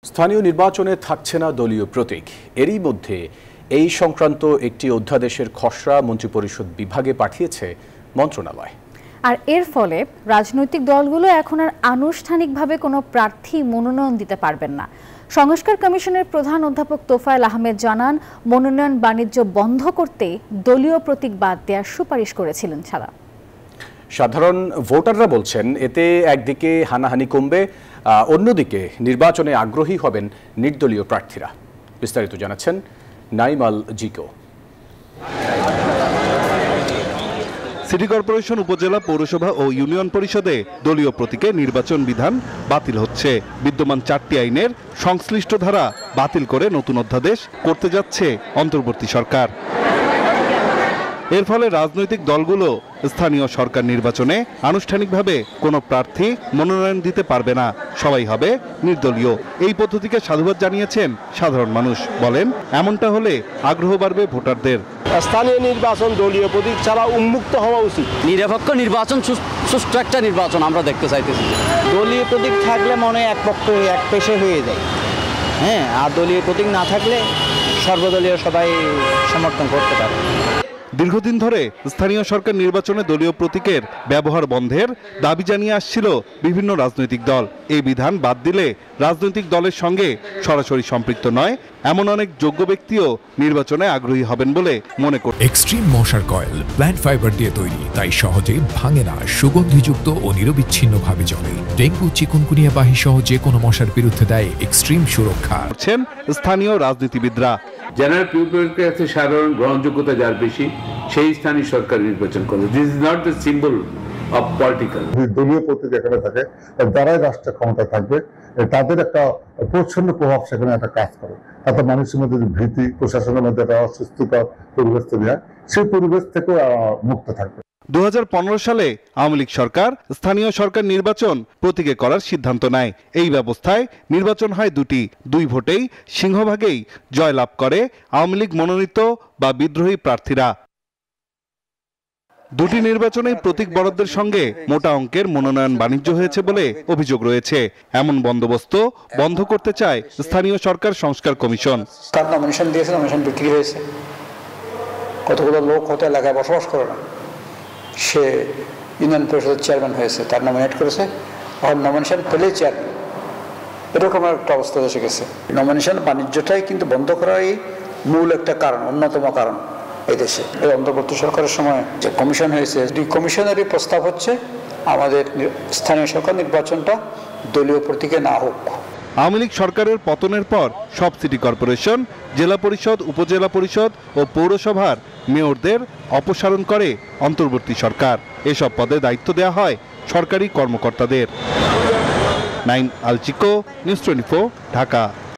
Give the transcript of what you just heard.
স্থানীয় নির্বাচনে থাকছে না দলীয় প্রতীক। এরই মধ্যে এই সংক্রান্ত একটি অধ্যাদেশের খসড়া মন্ত্রিপরিষদ বিভাগে পাঠিয়েছে মন্ত্রণালয়। আর এর ফলে রাজনৈতিক দলগুলো এখন আর আনুষ্ঠানিকভাবে কোনো প্রার্থী মনোনয়ন দিতে পারবেন না। সংস্কার কমিশনের প্রধান অধ্যাপক তোফায়েল আহমেদ জানান, মনোনয়ন বাণিজ্য বন্ধ করতে দলীয় প্রতীক বাদ দেওয়ার সুপারিশ করেছিলেন ছাড়া। সাধারণ ভোটাররা বলছেন, এতে একদিকে হানাহানি কমবে, অন্যদিকে নির্বাচনে আগ্রহী হবেন নির্দলীয় প্রার্থীরা। বিস্তারিত জানাচ্ছেন নাইম আল জিকো। সিটি কর্পোরেশন, উপজেলা, পৌরসভা ও ইউনিয়ন পরিষদে দলীয় প্রতীকে নির্বাচন বিধান বাতিল হচ্ছে। বিদ্যমান 4টি আইনের সংশ্লিষ্ট ধারা বাতিল করে নতুন অধ্যাদেশ করতে যাচ্ছে অন্তর্বর্তী সরকার। এর ফলে রাজনৈতিক দলগুলো স্থানীয় সরকার নির্বাচনে আনুষ্ঠানিকভাবে কোনো প্রার্থী মনোনয়ন দিতে পারবে না, সবাই হবে নির্দলীয়। এই পদ্ধতিকে সাধুবাদ জানিয়েছেন সাধারণ মানুষ। বলেন, এমনটা হলে আগ্রহ বাড়বে ভোটারদের। স্থানীয় নির্বাচন দলীয় প্রতীক ছাড়া উন্মুক্ত হওয়া উচিত। নিরপেক্ষ নির্বাচন, সুষ্ঠু একটা নির্বাচন আমরা দেখতে চাইতেছি। দলীয় প্রতীক থাকলে মনে এক পক্ষ এক পেশে হয়ে যায়, হ্যাঁ, আর দলীয় প্রতীক না থাকলে সর্বদলীয় সবাই সমর্থন করতে পারে। দীর্ঘদিন ধরে স্থানীয় সরকার নির্বাচনে দলীয় প্রতীকের ব্যবহার বন্ধের দাবি জানিয়ে আসছিল বিভিন্ন রাজনৈতিক দল। এই বিধান বাদ দিলে রাজনৈতিক দলের সঙ্গে সরাসরি সম্পৃক্ত নয় এমন অনেক যোগ্য ব্যক্তিও নির্বাচনে আগ্রহী হবেন বলে মনে করেন। এক্সট্রিম মশার কয়েল প্ল্যান্ট ফাইবার দিয়ে তৈরি, তাই সহজে ভাঙে না, সুগন্ধিযুক্ত ও নিরবিচ্ছিন্নভাবে জ্বলে। ডেঙ্গু, চিকুনগুনিয়া বাহি সহ যে কোনো মশার বিরুদ্ধে দেয় এক্সট্রিম সুরক্ষা। করছেন স্থানীয় রাজনীতিবিদরা। জেনারেল পিপলের কাছে সাধারণ গ্রহণযোগ্যতা যার বেশি, সেই স্থানীয় সরকার নির্বাচন করবে। This is not the symbol of political. দলীয় প্রতীক এখানে থাকে, যারাই রাষ্ট্র ক্ষমতা থাকবে তাদের একটা প্রচ্ছন্ন প্রভাব সেখানে একটা কাজ করে। তাতে মানুষের মধ্যে যে ভীতি, প্রশাসনের মধ্যে একটা অস্বস্তিকর পরিবেশ তৈরি হয়, সেই পরিবেশ থেকেও মুক্ত থাকবে। 2015 সালে আওয়ামী লীগ সরকার স্থানীয় সরকার নির্বাচন প্রতীকে করার সিদ্ধান্ত নেয়। এই ব্যবস্থায় নির্বাচন হয় দুই ভোটেই সিংহভাগেই জয়লাভ করে আওয়ামী লীগ মনোনীত বা বিদ্রোহী প্রার্থীরা। দুটি নির্বাচনেই প্রতীক বরাদ্দের সঙ্গে মোটা অঙ্কের মনোনয়ন বাণিজ্য হয়েছে বলে অভিযোগ রয়েছে। এমন বন্দোবস্ত বন্ধ করতে চায় স্থানীয় সরকার সংস্কার কমিশন। তার নমিনেশন দিয়েছে, নমিনেশন বিক্রি হয়েছে। কতগুলো লোক হয়তো এলাকায় বসবাস করে না, সে ইউনিয়ন পরিষদের চেয়ারম্যান হয়েছে, তার নমিনেট করেছে, আর নমিনেশন পেলেই চেয়ারম্যান। এরকম একটা অবস্থা এসে গেছে। নমিনেশন বাণিজ্যটাই কিন্তু বন্ধ করারই মূল একটা কারণ, অন্যতম কারণ এই দেশে। এই অন্তর্বর্তী সরকারের সময় যে কমিশন হয়েছে, দুই কমিশনেরই প্রস্তাব হচ্ছে আমাদের স্থানীয় সরকার নির্বাচনটা দলীয় প্রতীকে না হোক। আওয়ামী লীগ সরকারের পতনের পর সব সিটি কর্পোরেশন, জেলা পরিষদ, উপজেলা পরিষদ ও পৌরসভার মেয়রদের অপসারণ করে অন্তর্বর্তী সরকার। এসব পদে দায়িত্ব দেওয়া হয় সরকারি কর্মকর্তাদের। নাইম আল জিকো, নিউজ 24, ঢাকা।